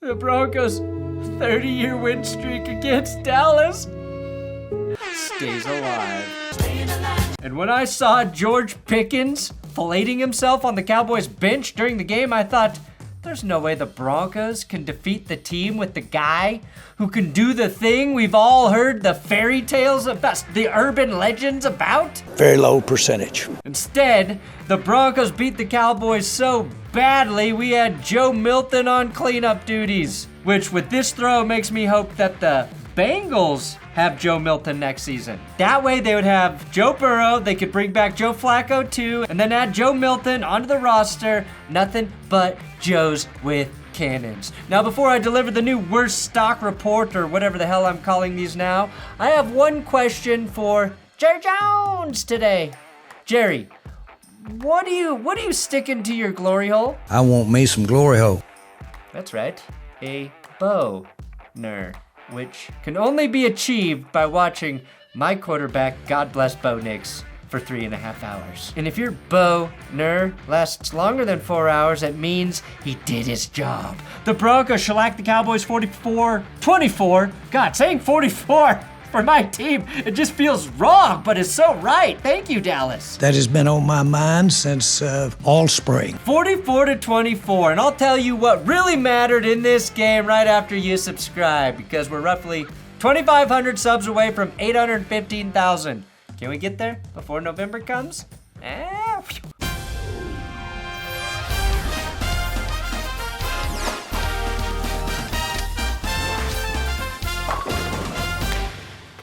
The Broncos' 30-year win streak against Dallas stays alive. And when I saw George Pickens filleting himself on the Cowboys bench during the game, I thought, there's no way the Broncos can defeat the team with the guy who can do the thing we've all heard the fairy tales about, the urban legends about. Very low percentage. Instead, the Broncos beat the Cowboys so badly, we had Joe Milton on cleanup duties, which with this throw makes me hope that the Bengals have Joe Milton next season. That way they would have Joe Burrow, they could bring back Joe Flacco too, and then add Joe Milton onto the roster. Nothing but Joes with cannons. Now before I deliver the new worst stock report, or whatever the hell I'm calling these now, I have one question for Jerry Jones today. Jerry, what are you sticking to your glory hole? I want me some glory hole. That's right, a boner, which can only be achieved by watching my quarterback, God bless Bo Nix, for 3.5 hours. And if your boner lasts longer than 4 hours, it means he did his job. The Broncos shellacked the Cowboys 44-24. God, saying 44 for my team, it just feels wrong, but it's so right. Thank you, Dallas. That has been on my mind since all spring. 44-24, and I'll tell you what really mattered in this game right after you subscribe, because we're roughly 2,500 subs away from 815,000. Can we get there before November comes?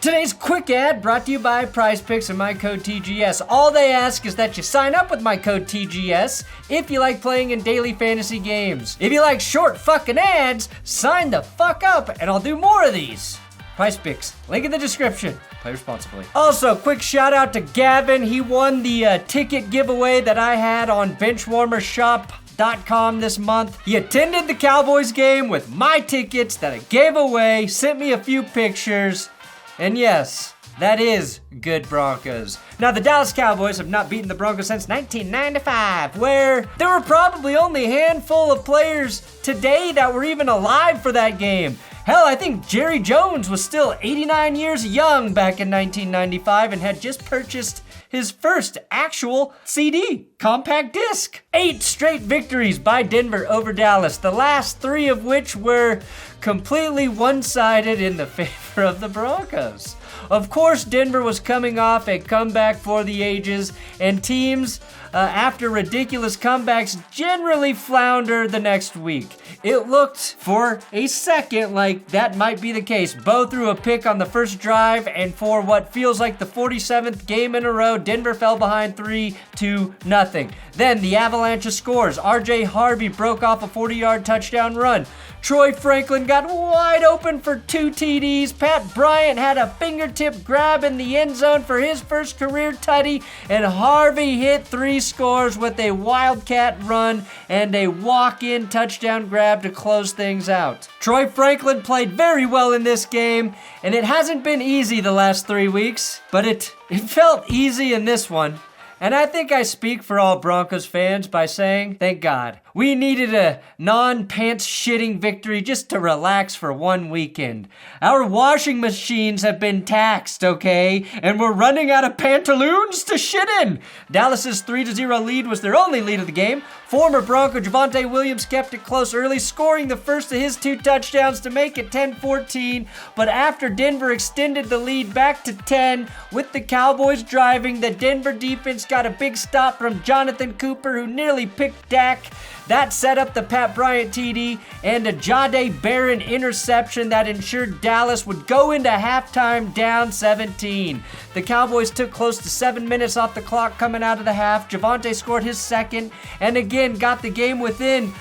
Today's quick ad brought to you by Prize Picks and my code TGS. All they ask is that you sign up with my code TGS if you like playing in daily fantasy games. If you like short fucking ads, sign the fuck up and I'll do more of these. Prize Picks, link in the description. Play responsibly. Also, quick shout out to Gavin. He won the ticket giveaway that I had on benchwarmershop.com this month. He attended the Cowboys game with my tickets that I gave away, sent me a few pictures. And yes, that is good Broncos. Now, the Dallas Cowboys have not beaten the Broncos since 1995, where there were probably only a handful of players today that were even alive for that game. Hell, I think Jerry Jones was still 89 years young back in 1995 and had just purchased his first actual CD, compact disc. 8 straight victories by Denver over Dallas, the last 3 of which were completely one-sided in the favor of the Broncos. Of course, Denver was coming off a comeback for the ages, and teams, after ridiculous comebacks, generally flounder the next week. It looked for a second like that might be the case. Bo threw a pick on the first drive, and for what feels like the 47th game in a row, Denver fell behind 3-0. Then the avalanche of scores. RJ Harvey broke off a 40-yard touchdown run. Troy Franklin got wide open for 2 TDs. Pat Bryant had a fingertip grab in the end zone for his first career tutty. And Harvey hit 3 scores with a wildcat run and a walk-in touchdown grab to close things out. Troy Franklin played very well in this game, and it hasn't been easy the last 3 weeks, but it felt easy in this one. And I think I speak for all Broncos fans by saying, thank God. We needed a non-pants-shitting victory just to relax for one weekend. Our washing machines have been taxed, okay? And we're running out of pantaloons to shit in. Dallas's 3-0 lead was their only lead of the game. Former Bronco Javonte Williams kept it close early, scoring the first of his 2 touchdowns to make it 10-14. But after Denver extended the lead back to 10, with the Cowboys driving, the Denver defense got a big stop from Jonathan Cooper, who nearly picked Dak. That set up the Pat Bryant TD and a Jahdae Barron interception that ensured Dallas would go into halftime down 17. The Cowboys took close to 7 minutes off the clock coming out of the half. Javonte scored his second and again got the game within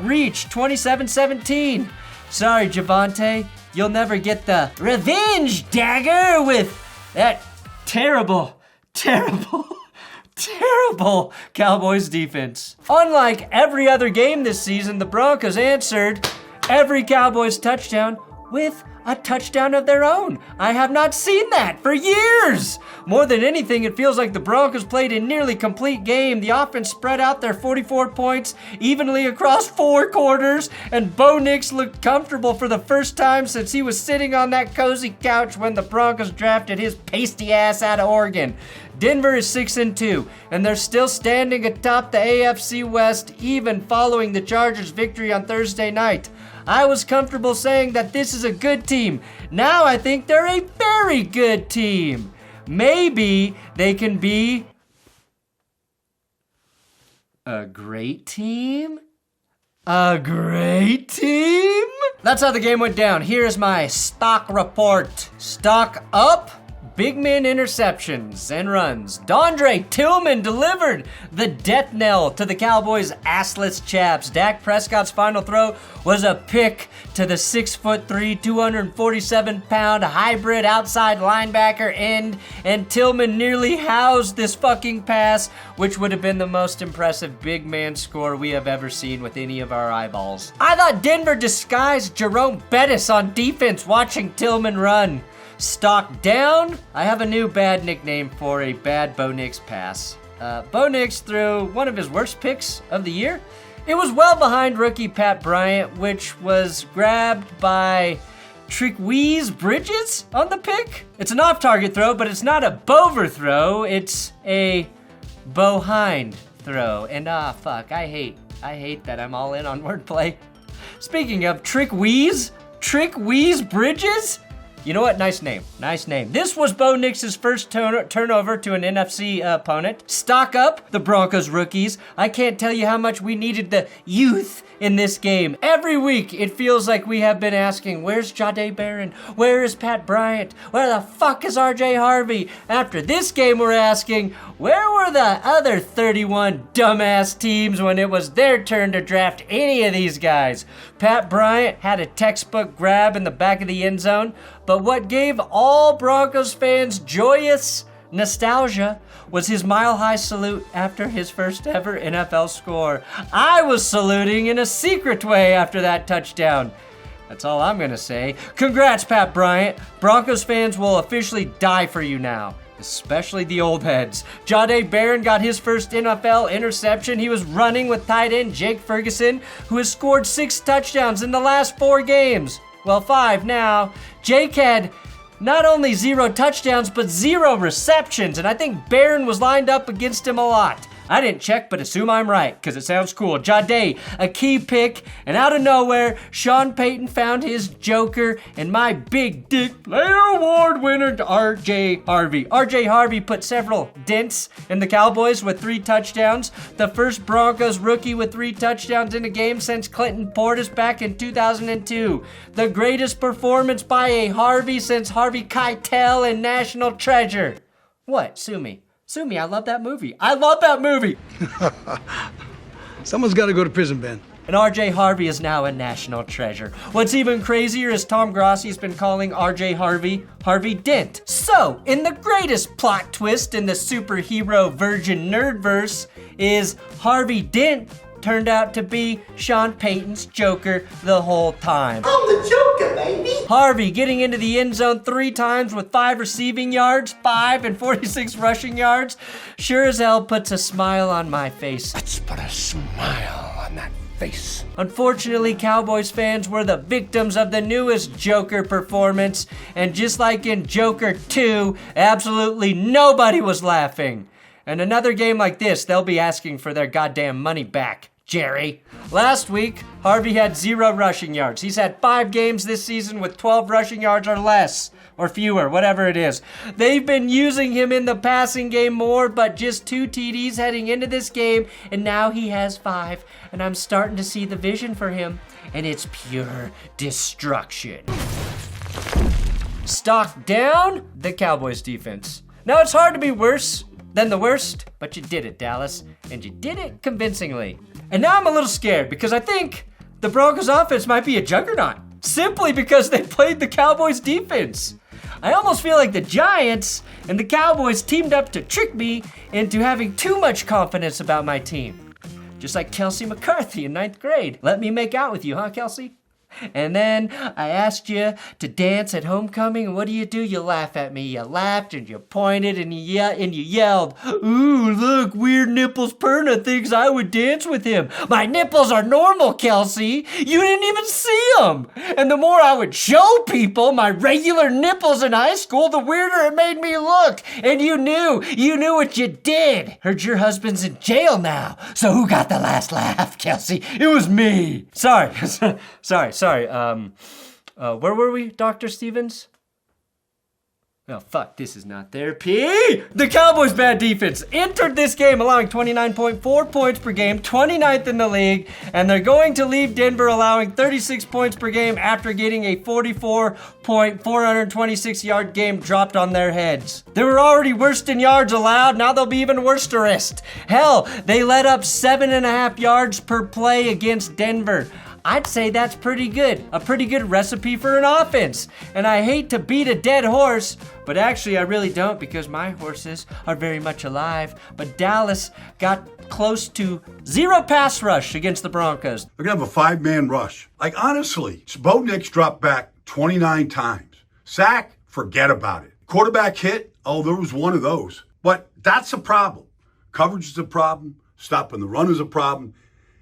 reach, 27-17. Sorry, Javonte, you'll never get the revenge dagger with that terrible Cowboys defense. Unlike every other game this season, the Broncos answered every Cowboys touchdown with a touchdown of their own. I have not seen that for years. More than anything, it feels like the Broncos played a nearly complete game. The offense spread out their 44 points evenly across 4 quarters, and Bo Nix looked comfortable for the first time since he was sitting on that cozy couch when the Broncos drafted his pasty ass out of Oregon. Denver is 6-2, and they're still standing atop the AFC West even following the Chargers' victory on Thursday night. I was comfortable saying that this is a good team. Now I think they're a very good team. Maybe they can be a great team? A great team? That's how the game went down. Here's my stock report. Stock up. Big man interceptions and runs. Dondre Tillman delivered the death knell to the Cowboys' assless chaps. Dak Prescott's final throw was a pick to the 6'3", 247-pound hybrid outside linebacker end, and Tillman nearly housed this fucking pass, which would have been the most impressive big man score we have ever seen with any of our eyeballs. I thought Denver disguised Jerome Bettis on defense watching Tillman run. Stock down. I have a new bad nickname for a bad Bo Nix pass. Bo Nix threw one of his worst picks of the year. It was well behind rookie Pat Bryant, which was grabbed by Trickwise Bridges on the pick. It's an off-target throw, but it's not a Bover throw. It's a Bohind throw. And fuck, I hate that I'm all in on wordplay. Speaking of Trickwise Bridges? You know what? Nice name. This was Bo Nix's first turnover to an NFC opponent. Stock up, the Broncos rookies. I can't tell you how much we needed the youth in this game. Every week, it feels like we have been asking, where's Jahdae Barron? Where is Pat Bryant? Where the fuck is R.J. Harvey? After this game, we're asking, where were the other 31 dumbass teams when it was their turn to draft any of these guys? Pat Bryant had a textbook grab in the back of the end zone, but what gave all Broncos fans joyous nostalgia was his mile-high salute after his first ever NFL score. I was saluting in a secret way after that touchdown. That's all I'm gonna say. Congrats, Pat Bryant. Broncos fans will officially die for you now, especially the old heads. Jahdae Barron got his first NFL interception. He was running with tight end Jake Ferguson, who has scored 6 touchdowns in the last 4 games. Well, 5 now. Jake had not only 0 touchdowns, but 0 receptions, and I think Barron was lined up against him a lot. I didn't check, but assume I'm right, because it sounds cool. Jahdae, a key pick, and out of nowhere, Sean Payton found his joker, and my Big Dick Player Award winner, R.J. Harvey. R.J. Harvey put several dents in the Cowboys with 3 touchdowns. The first Broncos rookie with 3 touchdowns in a game since Clinton Portis back in 2002. The greatest performance by a Harvey since Harvey Keitel in National Treasure. What? Sue me. Sue me, I love that movie. Someone's got to go to prison, Ben. And R.J. Harvey is now a national treasure. What's even crazier is Tom Grossi's been calling R.J. Harvey Dent. So, in the greatest plot twist in the superhero virgin nerdverse is Harvey Dent turned out to be Sean Payton's Joker the whole time. I'm the Joker, baby! Harvey getting into the end zone 3 times with 5 receiving yards, 5 and 46 rushing yards, sure as hell puts a smile on my face. Let's put a smile on that face. Unfortunately, Cowboys fans were the victims of the newest Joker performance, and just like in Joker 2, absolutely nobody was laughing. And another game like this, they'll be asking for their goddamn money back, Jerry. Last week, Harvey had 0 rushing yards. He's had 5 games this season with 12 rushing yards or less, or fewer, whatever it is. They've been using him in the passing game more, but just 2 TDs heading into this game, and now he has 5, and I'm starting to see the vision for him, and it's pure destruction. Stock down, the Cowboys defense. Now, it's hard to be worse than the worst, but you did it, Dallas, and you did it convincingly. And now I'm a little scared because I think the Broncos offense might be a juggernaut, simply because they played the Cowboys defense. I almost feel like the Giants and the Cowboys teamed up to trick me into having too much confidence about my team. Just like Kelsey McCarthy in 9th grade. Let me make out with you, huh, Kelsey? And then I asked you to dance at homecoming, and what do? You laugh at me. You laughed and you pointed and you yelled, "Ooh, look, Weird Nipples Perna thinks I would dance with him. My nipples are normal, Kelsey. You didn't even see them." And the more I would show people my regular nipples in high school, the weirder it made me look. And you knew what you did. Heard your husband's in jail now. So who got the last laugh, Kelsey? It was me. Sorry. Where were we, Dr. Stevens? Oh, fuck, this is not therapy. The Cowboys' bad defense entered this game allowing 29.4 points per game, 29th in the league, and they're going to leave Denver allowing 36 points per game after getting a 44.426-yard game dropped on their heads. They were already worst in yards allowed, now they'll be even worsterest. Hell, they let up 7.5 yards per play against Denver. I'd say that's pretty good. A pretty good recipe for an offense. And I hate to beat a dead horse, but actually I really don't, because my horses are very much alive. But Dallas got close to 0 pass rush against the Broncos. They're going to have a 5-man rush. Like, honestly, Bo Nix dropped back 29 times. Sack, forget about it. Quarterback hit, oh, there was one of those. But that's a problem. Coverage is a problem. Stopping the run is a problem.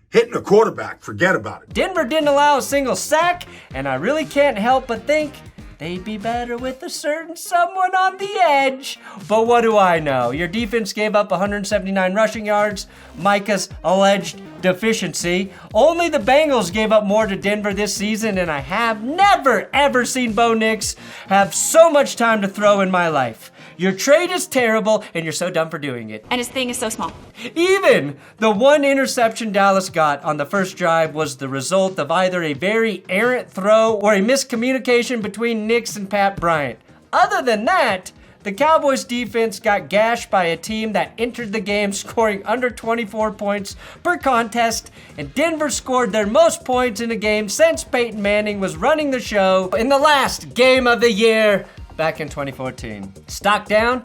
Hitting a quarterback, forget about it. Denver didn't allow a single sack, and I really can't help but think they'd be better with a certain someone on the edge. But what do I know? Your defense gave up 179 rushing yards, Micah's alleged deficiency. Only the Bengals gave up more to Denver this season, and I have never, ever seen Bo Nix have so much time to throw in my life. Your trade is terrible, and you're so dumb for doing it. And his thing is so small. Even the one interception Dallas got on the first drive was the result of either a very errant throw or a miscommunication between Nix and Pat Bryant. Other than that, the Cowboys defense got gashed by a team that entered the game scoring under 24 points per contest, and Denver scored their most points in a game since Peyton Manning was running the show in the last game of the year back in 2014. Stock down?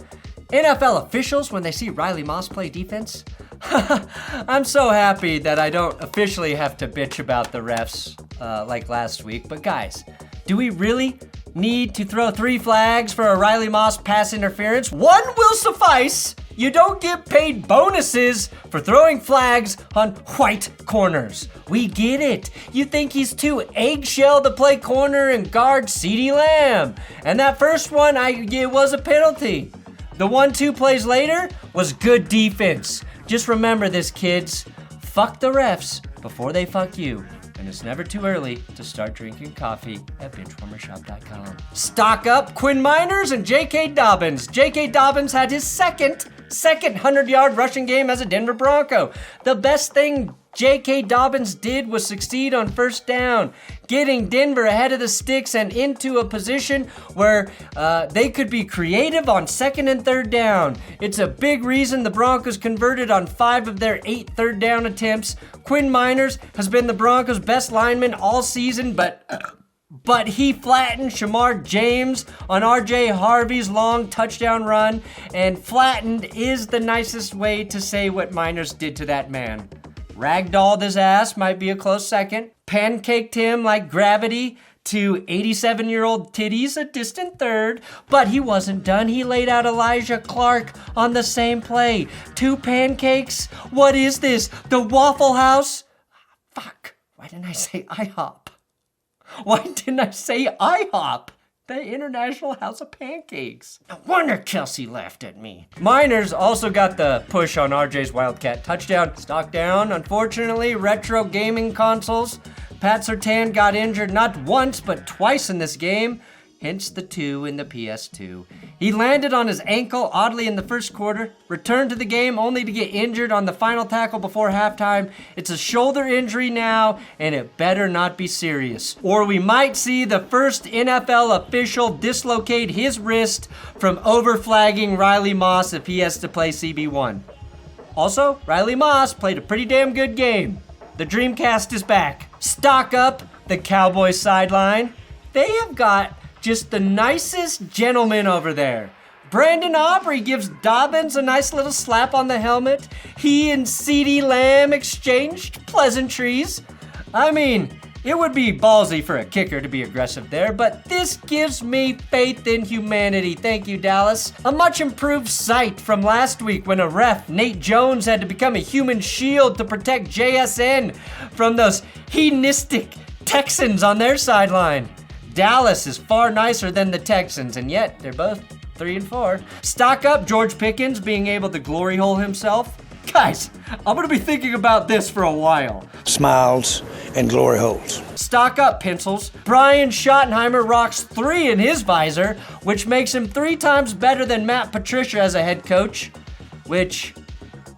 NFL officials when they see Riley Moss play defense? I'm so happy that I don't officially have to bitch about the refs like last week. But guys, do we really need to throw 3 flags for a Riley Moss pass interference? 1 will suffice. You don't get paid bonuses for throwing flags on white corners. We get it. You think he's too eggshell to play corner and guard CeeDee Lamb. And that first one, it was a penalty. The 1-2 plays later was good defense. Just remember this, kids. Fuck the refs before they fuck you. And it's never too early to start drinking coffee at benchwarmershop.com. Stock up Quinn Miners and J.K. Dobbins. J.K. Dobbins had his second 100-yard rushing game as a Denver Bronco. The best thing J.K. Dobbins did was succeed on first down, getting Denver ahead of the sticks and into a position where they could be creative on 2nd and 3rd down. It's a big reason the Broncos converted on 5 of their 8 third down attempts. Quinn Miners has been the Broncos' best lineman all season, but he flattened Shamar James on R.J. Harvey's long touchdown run, and flattened is the nicest way to say what Miners did to that man. Ragdolled his ass might be a close second. Pancaked him like gravity to 87-year-old titties, a distant third. But he wasn't done. He laid out Elijah Clark on the same play. 2 pancakes? What is this? The Waffle House? Fuck. Why didn't I say IHOP? Why didn't I say IHOP? The International House of Pancakes. No wonder Kelsey laughed at me. Miners also got the push on RJ's Wildcat touchdown. Stock down, unfortunately, retro gaming consoles. Pat Surtain got injured not once, but twice in this game. Hence the 2 in the PS2. He landed on his ankle oddly in the first quarter, returned to the game only to get injured on the final tackle before halftime. It's a shoulder injury now, and it better not be serious. Or we might see the first NFL official dislocate his wrist from overflagging Riley Moss if he has to play CB1. Also, Riley Moss played a pretty damn good game. The Dreamcast is back. Stock up the Cowboys sideline. They have got just the nicest gentleman over there. Brandon Aubrey gives Dobbins a nice little slap on the helmet. He and CeeDee Lamb exchanged pleasantries. I mean, It would be ballsy for a kicker to be aggressive there, but this gives me faith in humanity. Thank you, Dallas. A much improved sight from last week when a ref, Nate Jones, had to become a human shield to protect JSN from those hedonistic Texans on their sideline. Dallas is far nicer than the Texans, and yet they're both 3-4. Stock up George Pickens being able to glory hole himself. Guys, I'm gonna be thinking about this for a while. Smiles and glory holes. Stock up, pencils. Brian Schottenheimer rocks 3 in his visor, which makes him 3 times better than Matt Patricia as a head coach, which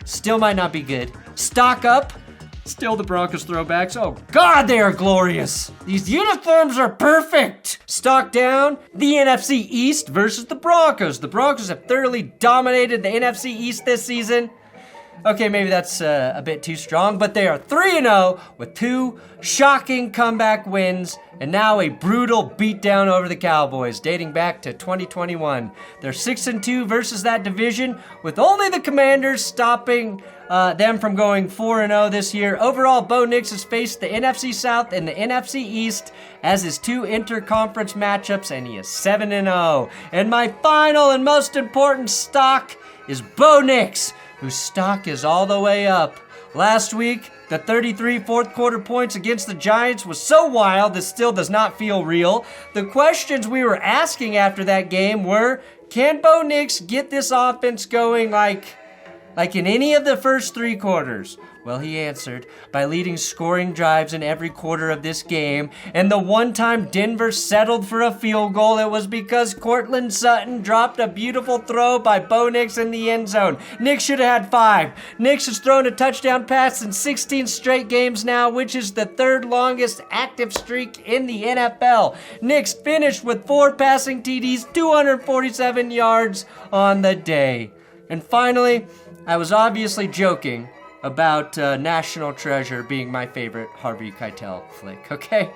still might not be good. Stock up. Still the Broncos throwbacks. Oh God, they are glorious. These uniforms are perfect. Stock down, the NFC East versus the Broncos. The Broncos have thoroughly dominated the NFC East this season. Okay, maybe that's a bit too strong, but they are 3-0 with 2 shocking comeback wins and now a brutal beatdown over the Cowboys dating back to 2021. They're 6-2 versus that division with only the Commanders stopping them from going 4-0 this year. Overall, Bo Nix has faced the NFC South and the NFC East as his 2 interconference matchups, and he is 7-0. And my final and most important stock is Bo Nix, whose stock is all the way up. Last week, the 33 fourth quarter points against the Giants was so wild this still does not feel real. The questions we were asking after that game were, can Bo Nix get this offense going like in any of the first 3 quarters? Well, he answered by leading scoring drives in every quarter of this game, and the one time Denver settled for a field goal, it was because Cortland Sutton dropped a beautiful throw by Bo Nix in the end zone. Nix should have had 5. Nix has thrown a touchdown pass in 16 straight games now, which is the 3rd longest active streak in the NFL. Nix finished with 4 passing TDs, 247 yards on the day. And finally, I was obviously joking about National Treasure being my favorite Harvey Keitel flick, okay?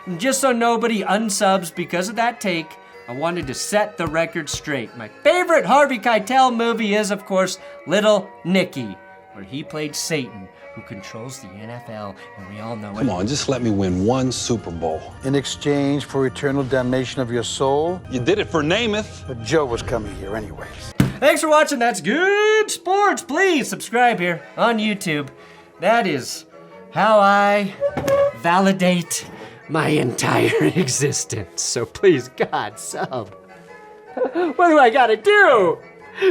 And just so nobody unsubs because of that take, I wanted to set the record straight. My favorite Harvey Keitel movie is, of course, Little Nicky, where he played Satan, who controls the NFL, and we all know it. Come on, just let me win 1 Super Bowl. In exchange for eternal damnation of your soul? You did it for Namath. But Joe was coming here anyways. Thanks for watching That's Good Sports. Please subscribe here on YouTube. That is how I validate my entire existence. So please, God, sub. What do I gotta do?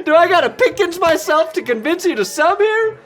Do I gotta Pickens myself to convince you to sub here?